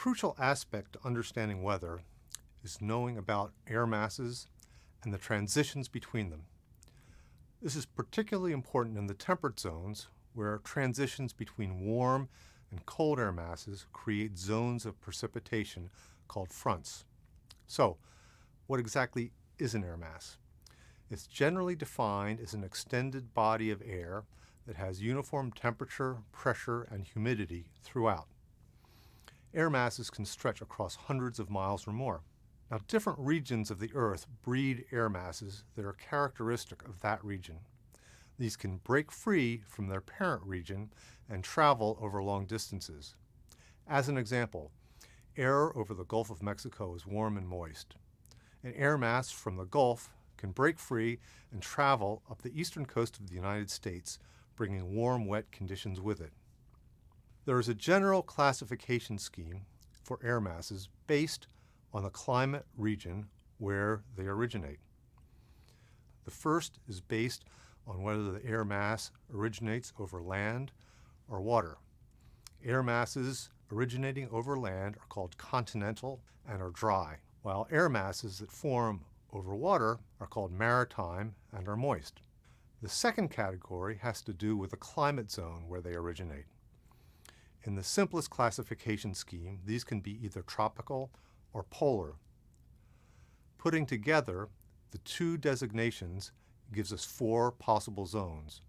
crucial aspect to understanding weather is knowing about air masses and the transitions between them. This is particularly important in the temperate zones, where transitions between warm and cold air masses create zones of precipitation called fronts. So, what exactly is an air mass? It's generally defined as an extended body of air that has uniform temperature, pressure, and humidity throughout. Air masses can stretch across hundreds of miles or more. Now, different regions of the Earth breed air masses that are characteristic of that region. These can break free from their parent region and travel over long distances. As an example, air over the Gulf of Mexico is warm and moist. An air mass from the Gulf can break free and travel up the eastern coast of the United States, bringing warm, wet conditions with it. There is a general classification scheme for air masses based on the climate region where they originate. The first is based on whether the air mass originates over land or water. Air masses originating over land are called continental and are dry, while air masses that form over water are called maritime and are moist. The second category has to do with the climate zone where they originate. In the simplest classification scheme, these can be either tropical or polar. Putting together the two designations gives us four possible zones: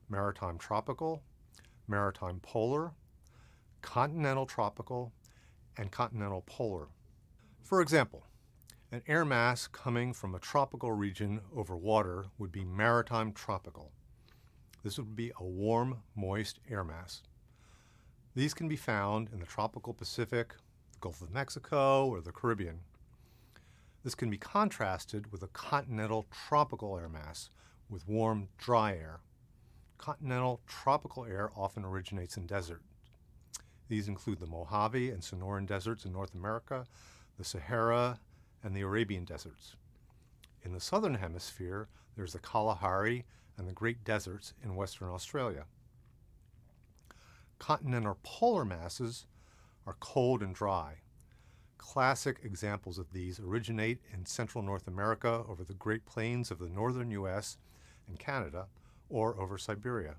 maritime tropical, maritime polar, continental tropical, and continental polar. For example, an air mass coming from a tropical region over water would be maritime tropical. This would be a warm, moist air mass. These can be found in the tropical Pacific, the Gulf of Mexico, or the Caribbean. This can be contrasted with a continental tropical air mass with warm, dry air. Continental tropical air often originates in deserts. These include the Mojave and Sonoran deserts in North America, the Sahara, and the Arabian deserts. In the southern hemisphere, there's the Kalahari and the Great Deserts in Western Australia. Continental polar masses are cold and dry. Classic examples of these originate in central North America over the Great Plains of the northern U.S. and Canada, or over Siberia.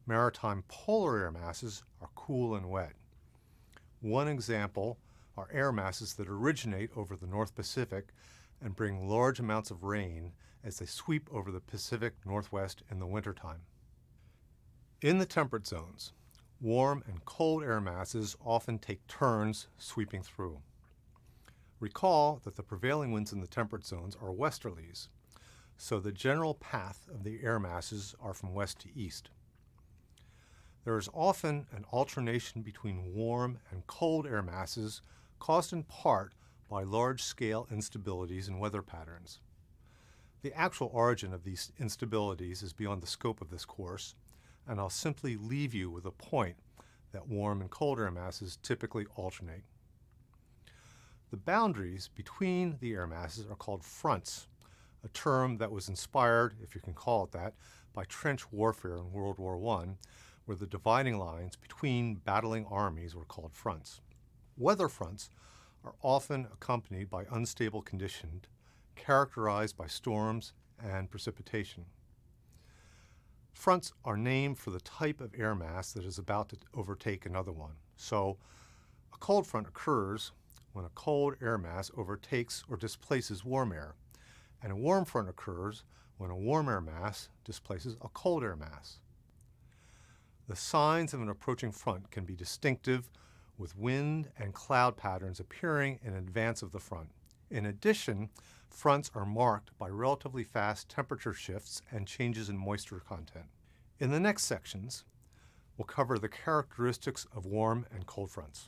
Maritime polar air masses are cool and wet. One example are air masses that originate over the North Pacific and bring large amounts of rain as they sweep over the Pacific Northwest in the wintertime. In the temperate zones, warm and cold air masses often take turns sweeping through. Recall that the prevailing winds in the temperate zones are westerlies, so the general path of the air masses are from west to east. There is often an alternation between warm and cold air masses caused in part by large-scale instabilities in weather patterns. The actual origin of these instabilities is beyond the scope of this course, and I'll simply leave you with a point that warm and cold air masses typically alternate. The boundaries between the air masses are called fronts, a term that was inspired, if you can call it that, by trench warfare in World War I, where the dividing lines between battling armies were called fronts. Weather fronts are often accompanied by unstable conditions characterized by storms and precipitation. Fronts are named for the type of air mass that is about to overtake another one. So, a cold front occurs when a cold air mass overtakes or displaces warm air, and a warm front occurs when a warm air mass displaces a cold air mass. The signs of an approaching front can be distinctive, with wind and cloud patterns appearing in advance of the front. In addition, fronts are marked by relatively fast temperature shifts and changes in moisture content. In the next sections, we'll cover the characteristics of warm and cold fronts.